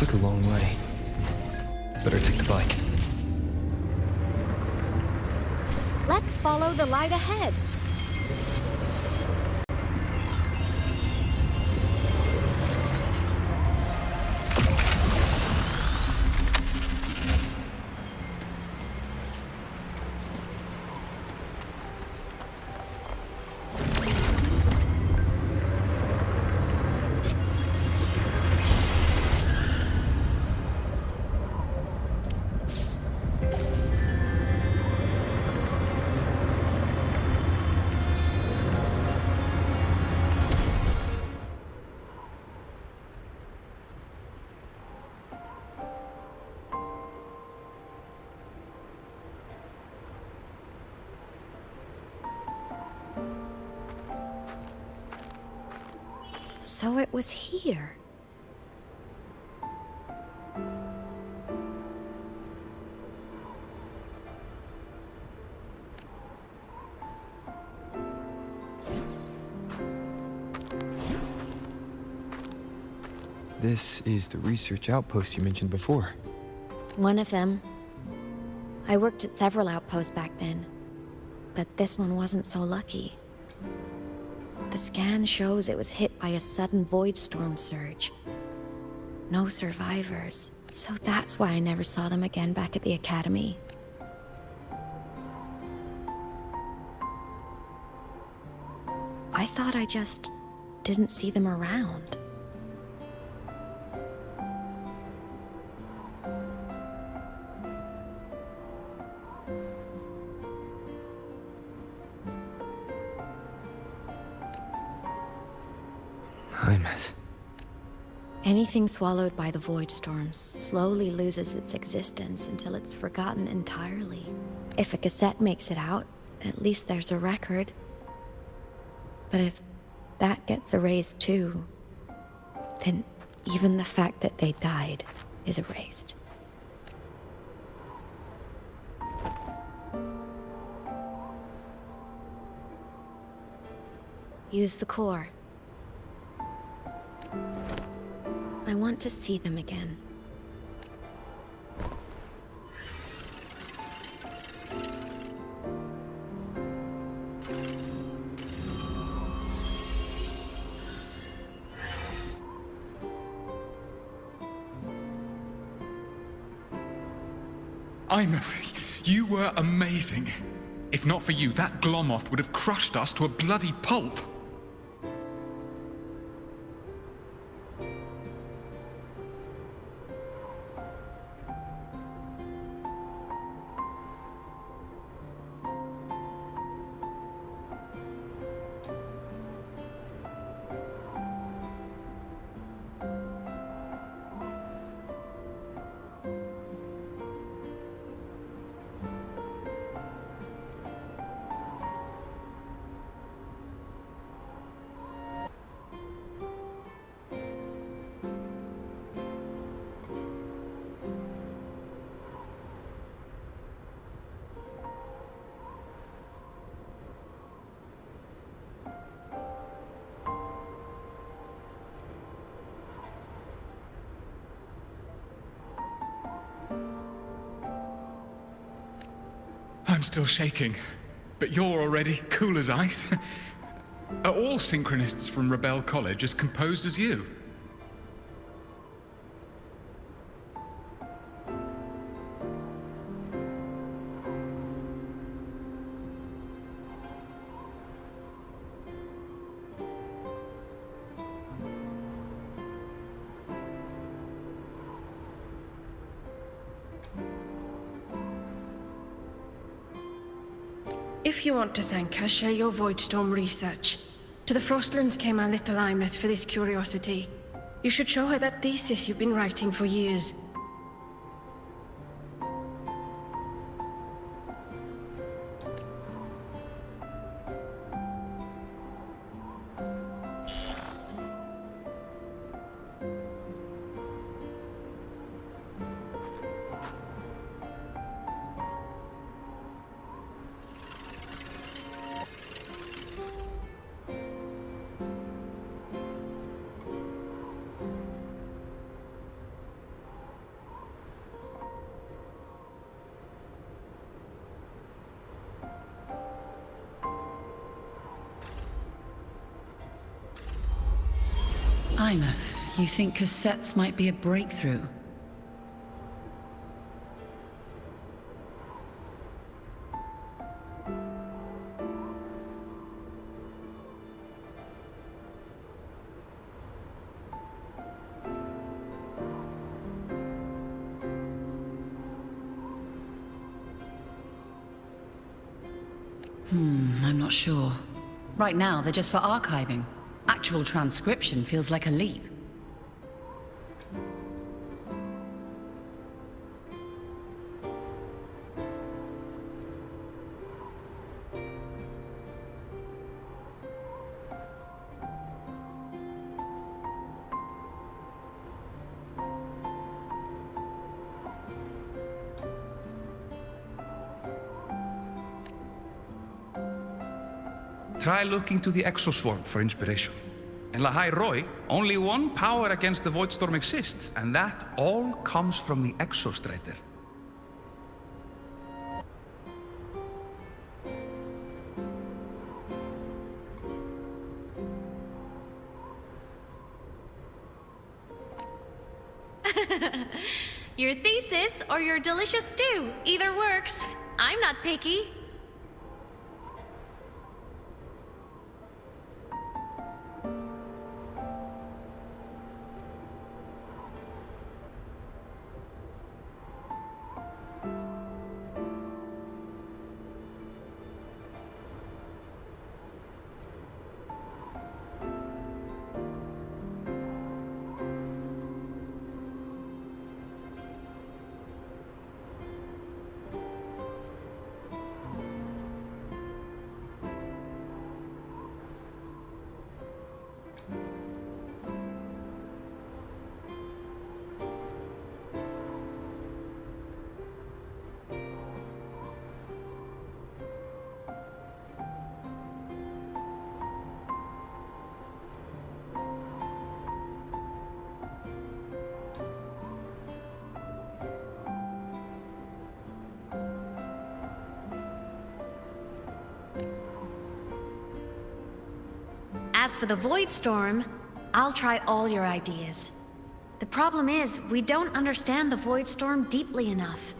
Took a long way. Better take the bike. Let's follow the light ahead. So it was here. This is the research outpost you mentioned before. One of them. I worked at several outposts back then, but this one wasn't so lucky. The scan shows it was hit by a sudden void storm surge. No survivors, so that's why I never saw them again back at the academy. I thought I just didn't see them around. Anything swallowed by the void storm slowly loses its existence until it's forgotten entirely. If a cassette makes it out, at least there's a record. But if that gets erased too, then even the fact that they died is erased. Use the core. I want to see them again. You were amazing. If not for you, that Glomoth would have crushed us to a bloody pulp. I'm still shaking, but you're already cool as ice. Are all synchronists from Rebel College as composed as you? If you want to thank her, share your Voidstorm research. To the Frostlands came our little Imeth for this curiosity. You should show her that thesis you've been writing for years. Imeth, you think cassettes might be a breakthrough? I'm not sure. Right now, they're just for archiving. Actual transcription feels like a leap. Try looking to the exoswarm for inspiration. In Lahai Roi, only one power against the Voidstorm exists, and that all comes from the Exostrider. Your thesis or your delicious stew, either works. I'm not picky. As for the Voidstorm, I'll try all your ideas. The problem is, we don't understand the Voidstorm deeply enough.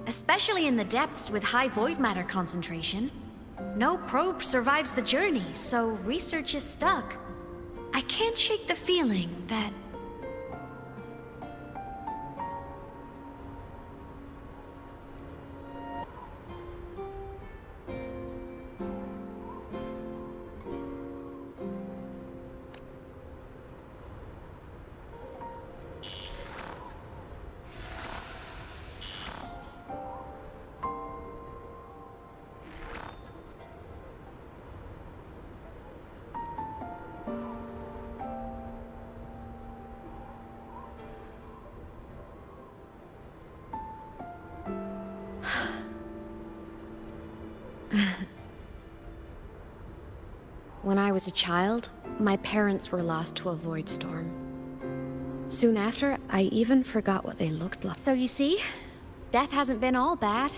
Especially in the depths with high void matter concentration. No probe survives the journey, so research is stuck. I can't shake the feeling that... When I was a child, my parents were lost to a void storm. Soon after, I even forgot what they looked like. So you see, death hasn't been all bad.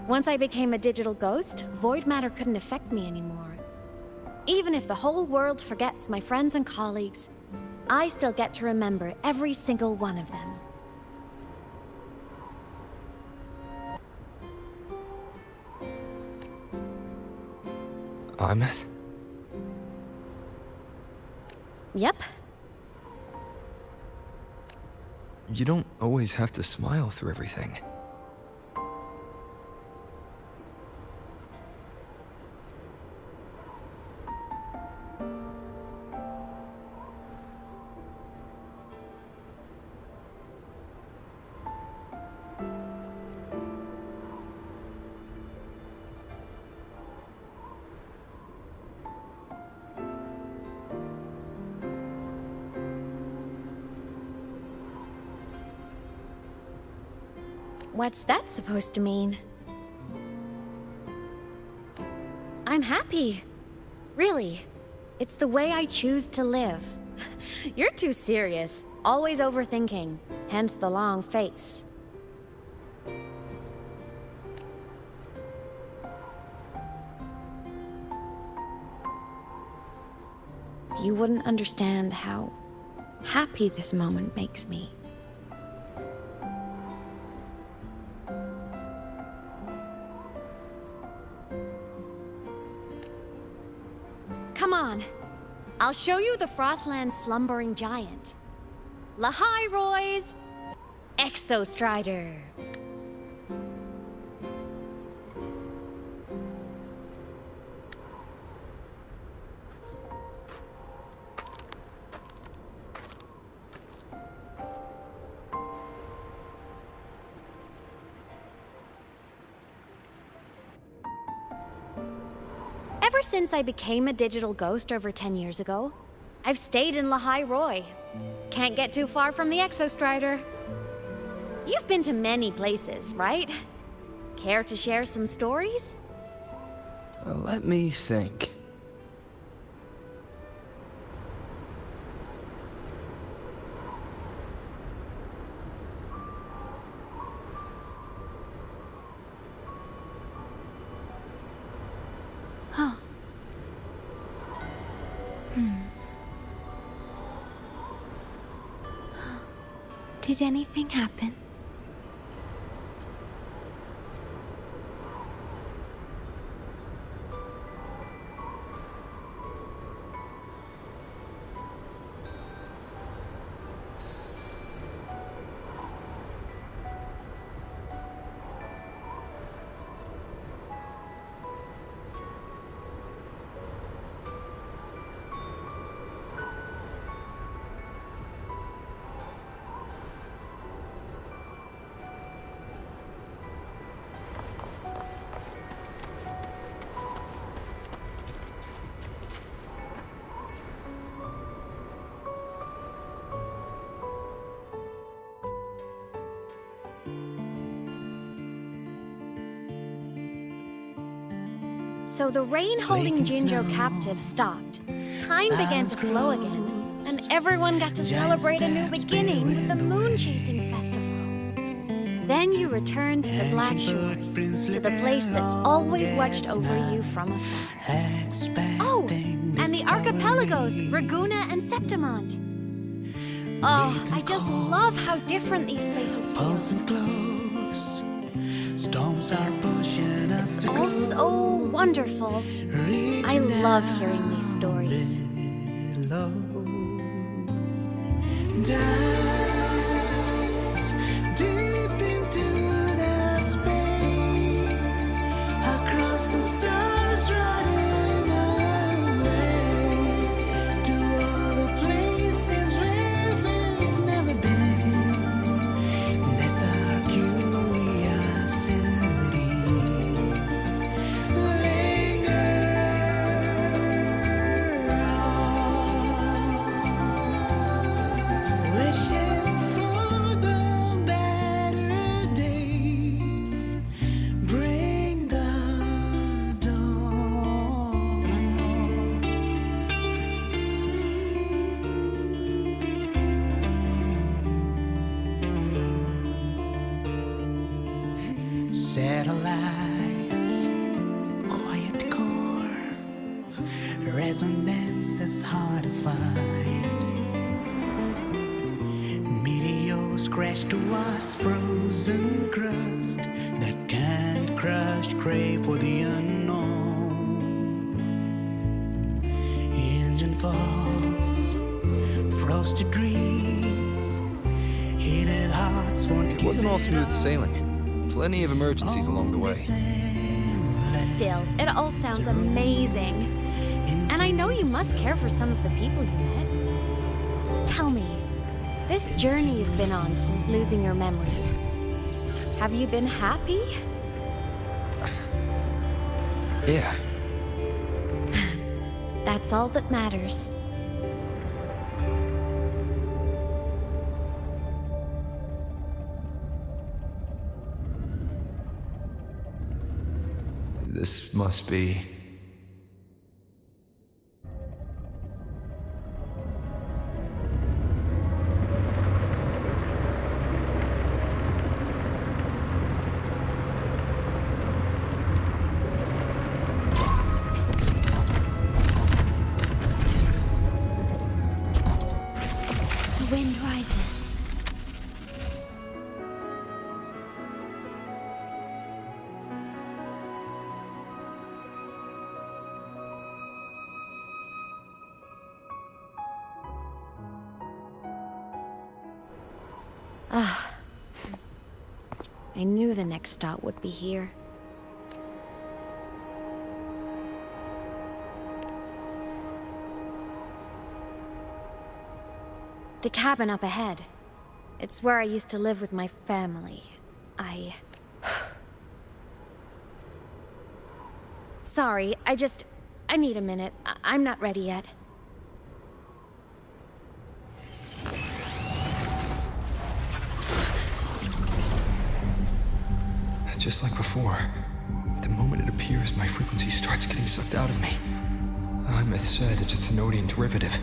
Once I became a digital ghost, void matter couldn't affect me anymore. Even if the whole world forgets my friends and colleagues, I still get to remember every single one of them. Imus? Yep. You don't always have to smile through everything. What's that supposed to mean? I'm happy. Really. It's the way I choose to live. You're too serious. Always overthinking. Hence the long face. You wouldn't understand how happy this moment makes me. Come on. I'll show you the Frostland's slumbering giant. Lahai Roy's Exostrider. Ever since I became a digital ghost over 10 years ago, I've stayed in Lahai Roy. Can't get too far from the Exostrider. You've been to many places, right? Care to share some stories? Let me think. Did anything happen? So the rain holding Jinjo captive stopped. Time began to flow again, and everyone got to celebrate a new beginning with the Moon Chasing Festival. Then you returned to the Black Shores, to the place that's always watched over you from afar. Oh, and the archipelagos, Raguna and Septimont. Oh, I just love how different these places feel. Storms are pushing us to All so wonderful. I love hearing these stories. Dive deep into the space, across the stars running away, to all the places where we've never been. That's our curiosity. Wishing for the better days, bring the dawn. Satellites resonance is hard to find. Meteors crash towards frozen crust that can't crush, crave for the unknown. Engine falls, frosted dreams, heated hearts won't It give wasn't all it smooth up. sailing. Plenty of emergencies along the way. Still, it all sounds amazing. And I know you must care for some of the people you met. Tell me, this journey you've been on since losing your memories, have you been happy? Yeah. That's all that matters. This must be... The wind rises. I knew the next stop would be here. The cabin up ahead. It's where I used to live with my family. Sorry, I need a minute. I'm not ready yet. Just like before. The moment it appears, my frequency starts getting sucked out of me. Imeth said it's a Thenodian derivative,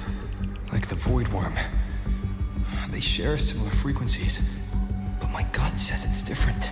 like the Void Worm. They share similar frequencies, but my gut says it's different.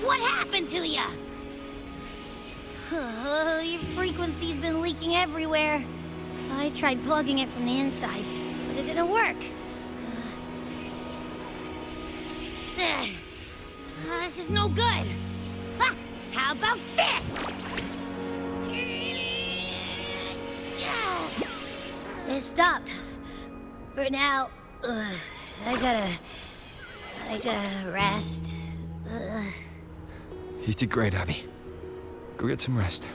What happened to ya? Your frequency's been leaking everywhere. I tried plugging it from the inside, but it didn't work. This is no good. Ha! How about this? It stopped. For now, I gotta rest. You did great, Abby. Go get some rest.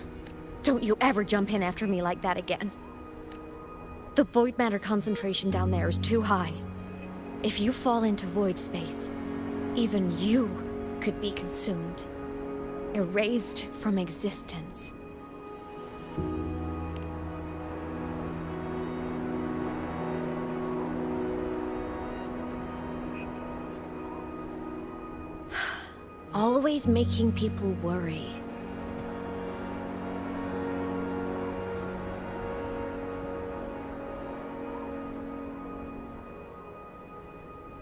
Don't you ever jump in after me like that again. The void matter concentration down there is too high. If you fall into void space, even you could be consumed, erased from existence. Always making people worry.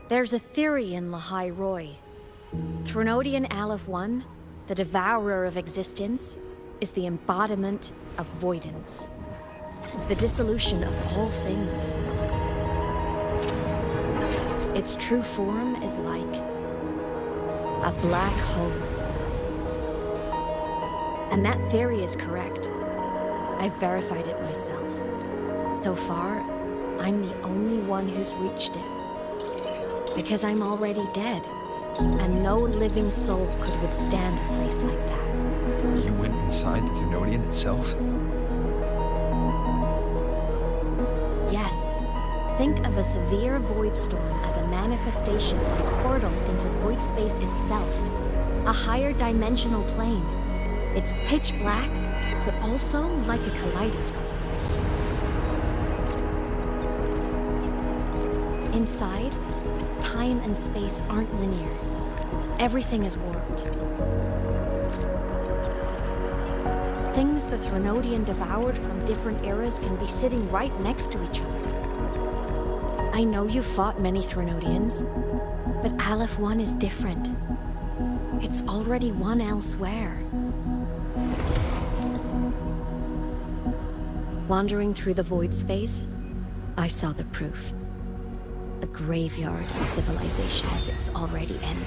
There's a theory in Lahai Roy. Thrunodian Aleph 1, the devourer of existence, is the embodiment of voidance. The dissolution of all things. Its true form is like A black hole. And that theory is correct. I've verified it myself. So far, I'm the only one who's reached it. Because I'm already dead. And no living soul could withstand a place like that. You went inside the Thermodian itself? Yes. Think of a severe void storm as a manifestation of a portal into void space itself. A higher dimensional plane. It's pitch black, but also like a kaleidoscope. Inside, time and space aren't linear. Everything is warped. Things the Thermodian devoured from different eras can be sitting right next to each other. I know you've fought many Thermodians, but Aleph 1 is different. It's already won elsewhere. Wandering through the void space, I saw the proof. A graveyard of civilizations it's already ended.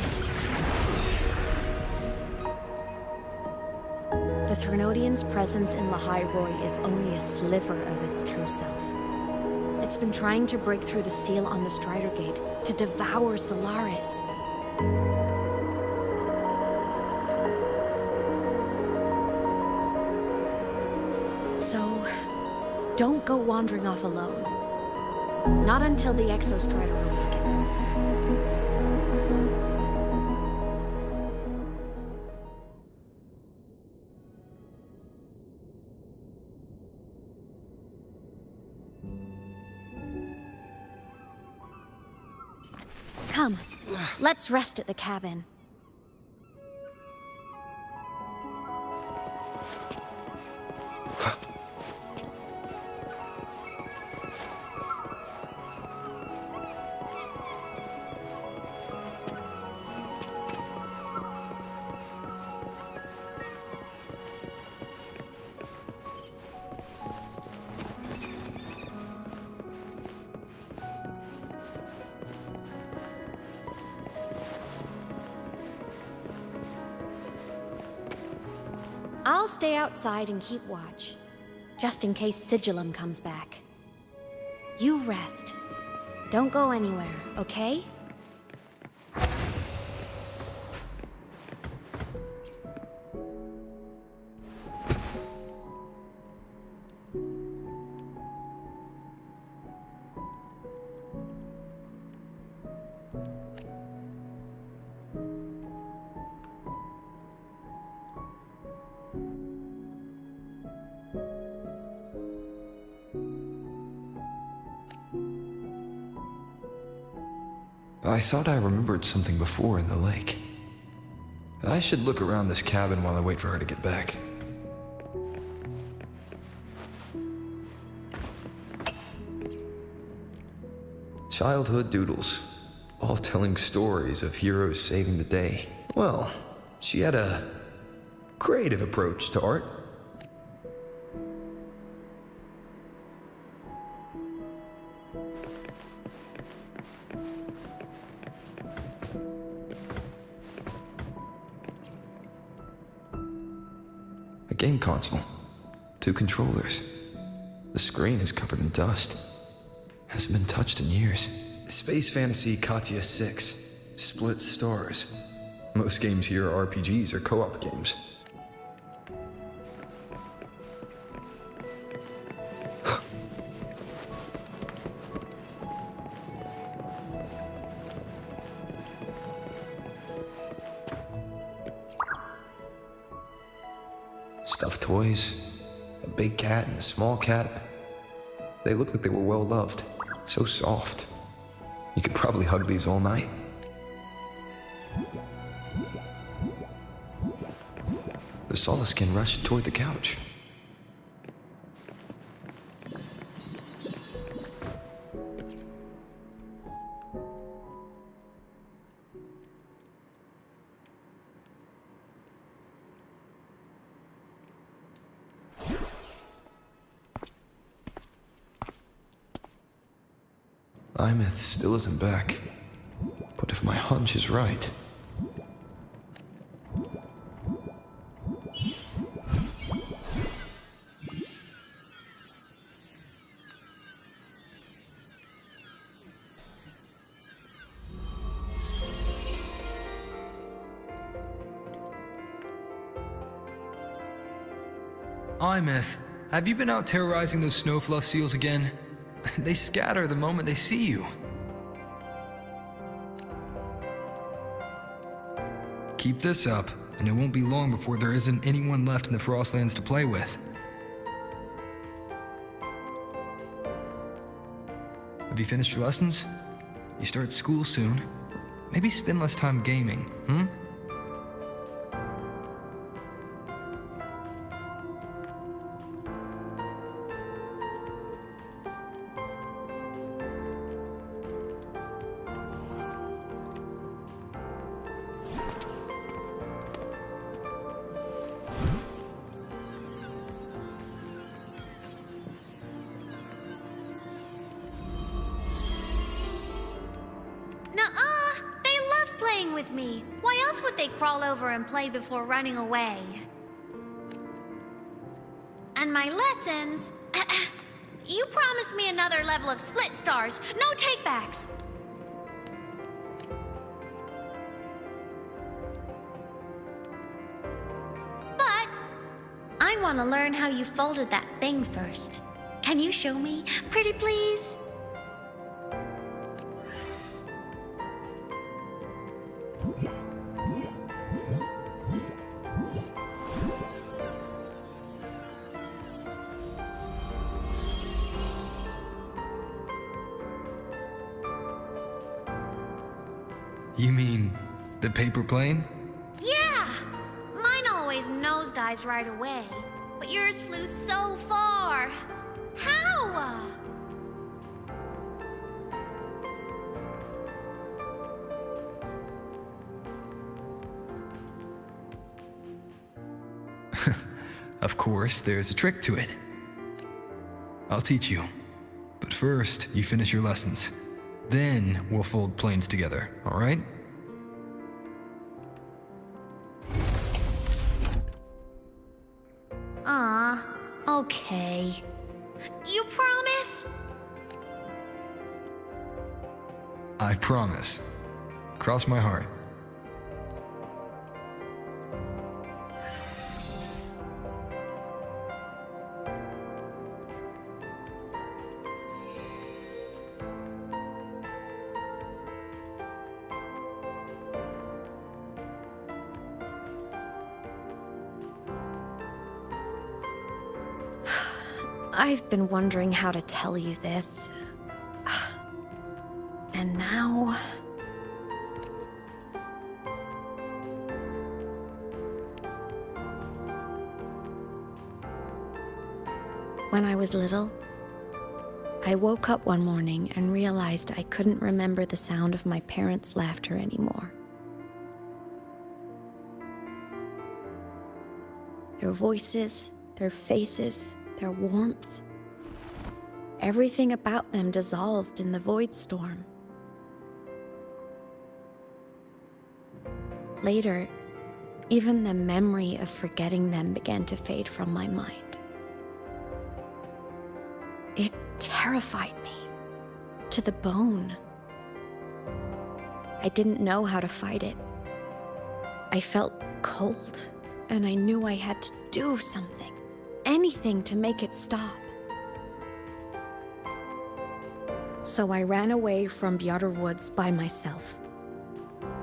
The Thermodian's presence in Lahai-Roi is only a sliver of its true self. It's been trying to break through the seal on the Strider Gate to devour Solaris. So, don't go wandering off alone. Not until the Exostrider awakens. Come, let's rest at the cabin. I'll stay outside and keep watch, just in case Sigillum comes back. You rest. Don't go anywhere, okay? I thought I remembered something before in the lake. I should look around this cabin while I wait for her to get back. Childhood doodles, all telling stories of heroes saving the day. Well, she had a creative approach to art. A game console, 2 controllers. The screen is covered in dust. Hasn't been touched in years. Space Fantasy Katya 6. Split stars. Most games here are RPGs or co-op games. Stuffed toys, a big cat and a small cat. They look like they were well loved, so soft. You could probably hug these all night. The Solaskin rushed toward the couch. Imeth still isn't back. But if my hunch is right, Imeth, have you been out terrorizing those snowfluff seals again? They scatter the moment they see you. Keep this up, and it won't be long before there isn't anyone left in the Frostlands to play with. Have you finished your lessons? You start school soon. Maybe spend less time gaming, hmm? Nuh-uh! They love playing with me. Why else would they crawl over and play before running away? And my lessons... You promised me another level of split stars. No takebacks. But I want to learn how you folded that thing first. Can you show me? Pretty please? You mean the paper plane? Yeah! Mine always nosedives right away, but yours flew so far. How? Of course, there's a trick to it. I'll teach you. But first, you finish your lessons. Then we'll fold planes together, all right? Okay. You promise? I promise. Cross my heart. I've been wondering how to tell you this. And now... When I was little, I woke up one morning and realized I couldn't remember the sound of my parents' laughter anymore. Their voices, their faces, their warmth. Everything about them dissolved in the void storm. Later, even the memory of forgetting them began to fade from my mind. It terrified me to the bone. I didn't know how to fight it. I felt cold, and I knew I had to do something. Anything to make it stop. So I ran away from Bjotr Woods by myself.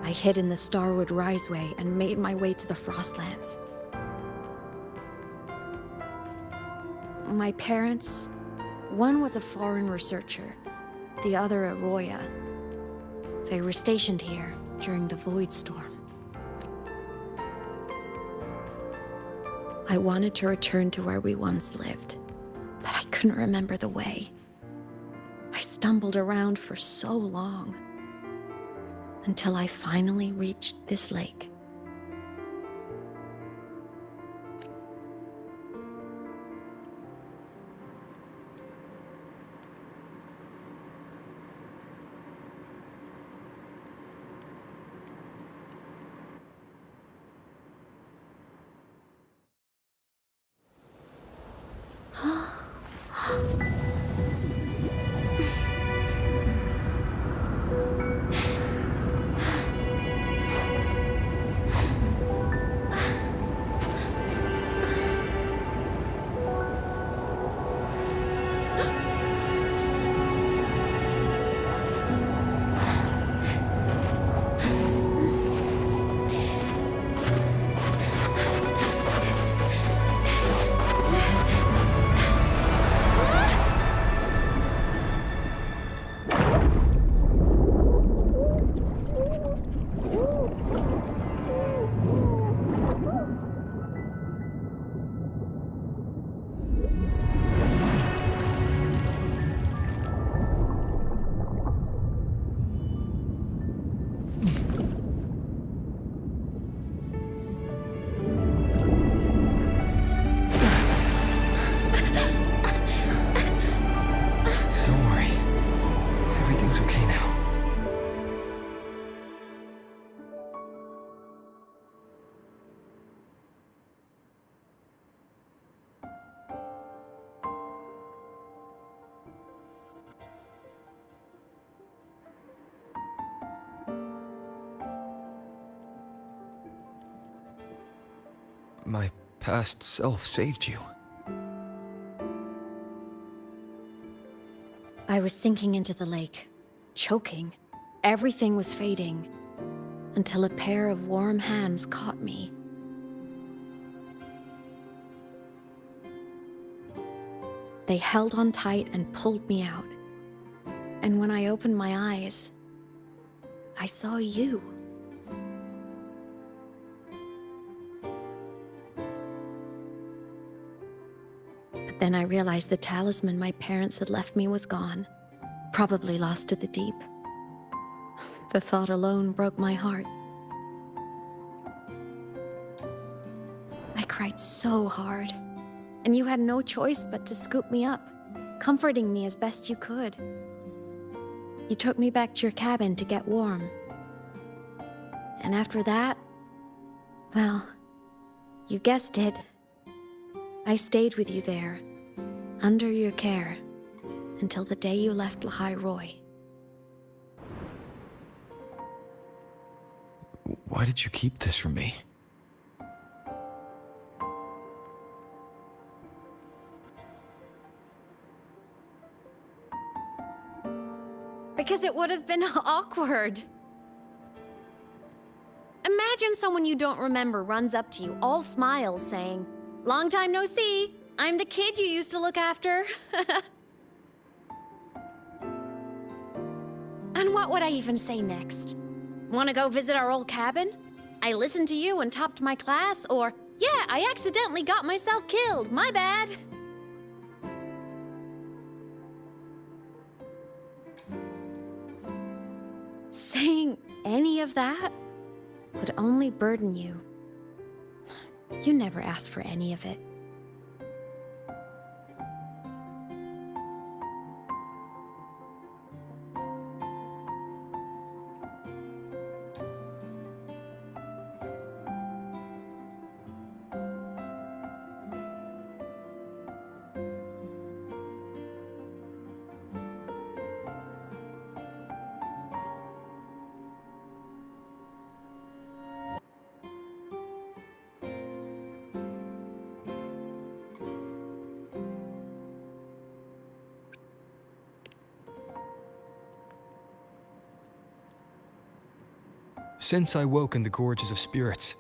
I hid in the Starwood Riseway and made my way to the Frostlands. My parents, one was a foreign researcher, the other a Roya. They were stationed here during the Void Storm. I wanted to return to where we once lived, but I couldn't remember the way. I stumbled around for so long, until I finally reached this lake. my past self saved you. I was sinking into the lake, choking. Everything was fading, until a pair of warm hands caught me. They held on tight and pulled me out. And when I opened my eyes, I saw you. But then I realized the talisman my parents had left me was gone, probably lost to the deep. The thought alone broke my heart. I cried so hard, and you had no choice but to scoop me up, comforting me as best you could. You took me back to your cabin to get warm. And after that, well, you guessed it. I stayed with you there, under your care, until the day you left Lahai Roy. Why did you keep this from me? Because it would have been awkward. Imagine someone you don't remember runs up to you, all smiles, saying, "Long time no see. I'm the kid you used to look after." And what would I even say next? Want to go visit our old cabin? I listened to you and topped my class, or, "Yeah, I accidentally got myself killed. My bad." Saying any of that would only burden you. You never asked for any of it. Since I woke in the Gorges of Spirits,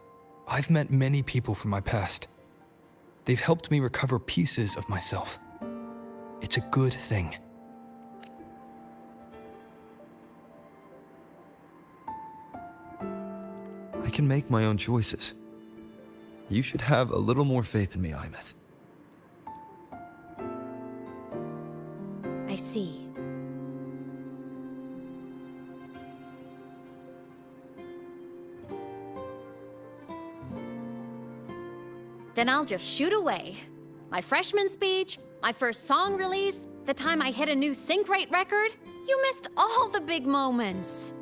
I've met many people from my past. They've helped me recover pieces of myself. It's a good thing. I can make my own choices. You should have a little more faith in me, Imeth. I see. Then I'll just shoot away. My freshman speech, my first song release, the time I hit a new sync rate record. You missed all the big moments.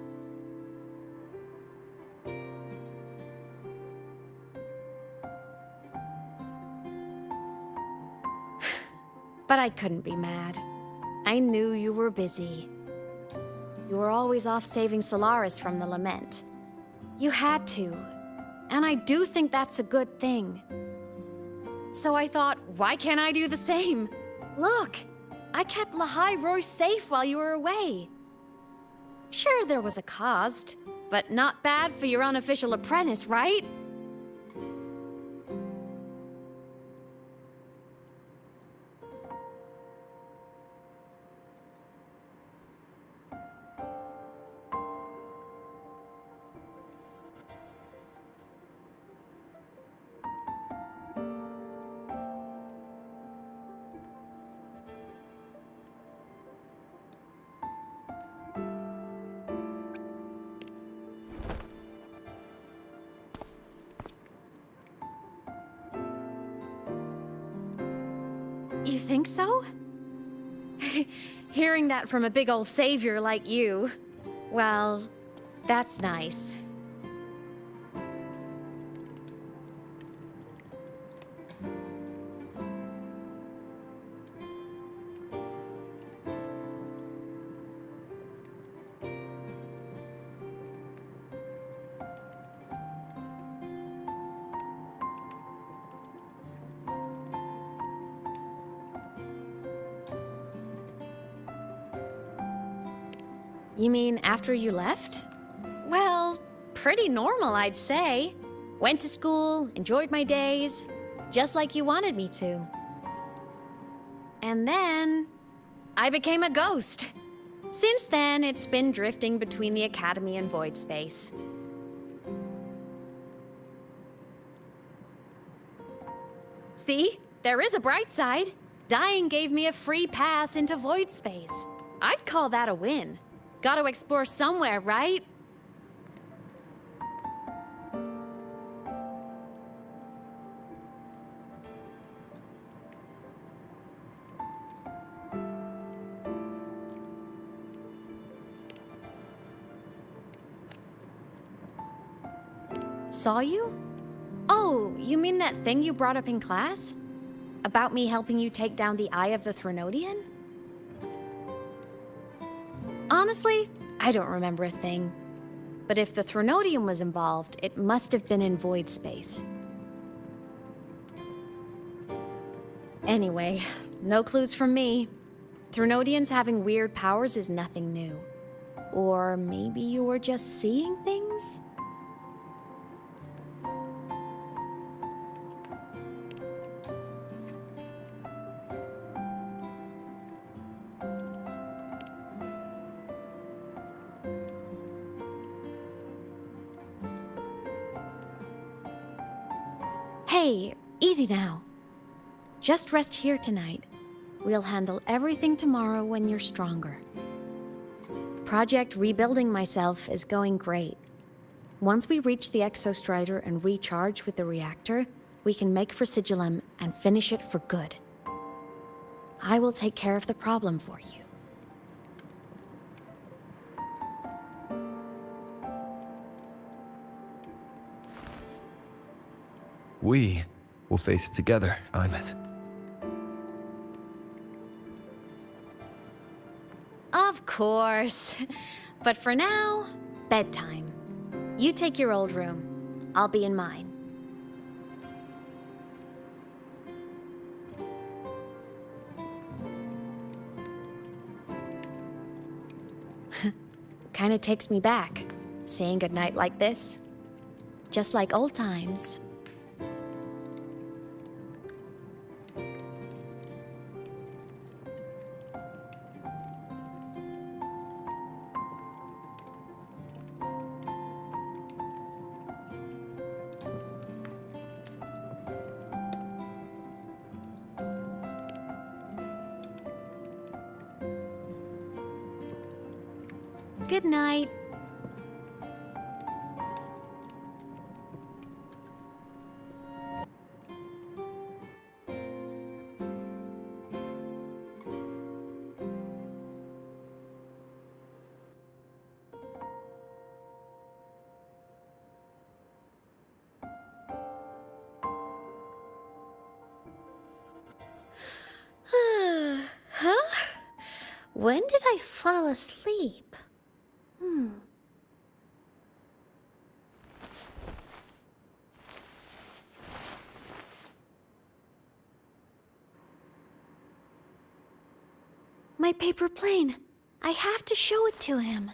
But I couldn't be mad. I knew you were busy. You were always off saving Solaris from the lament. You had to, and I do think that's a good thing. So I thought, why can't I do the same? Look, I kept Lahai Roy safe while you were away. Sure, there was a cost, but not bad for your unofficial apprentice, right? You think so? Hearing that from a big old savior like you, well, that's nice. You mean after you left? Well, pretty normal, I'd say. Went to school, enjoyed my days, just like you wanted me to. And then I became a ghost. Since then, it's been drifting between the Academy and Void Space. See? There is a bright side. Dying gave me a free pass into Void Space. I'd call that a win. Gotta explore somewhere, right? Saw you? Oh, you mean that thing you brought up in class? About me helping you take down the Eye of the Threnodian? Honestly, I don't remember a thing. But if the Threnodian was involved, it must have been in Void Space. Anyway, no clues from me. Threnodians having weird powers is nothing new. Or maybe you were just seeing things? Hey, easy now. Just rest here tonight. We'll handle everything tomorrow when you're stronger. Project Rebuilding Myself is going great. Once we reach the Exostrider and recharge with the reactor, we can make for Sigillum and finish it for good. I will take care of the problem for you. We will face it together, Imeth. Of course. But for now, bedtime. You take your old room. I'll be in mine. Kinda takes me back, saying goodnight like this. Just like old times. Good night. Huh? When did I fall asleep? My paper plane. I have to show it to him.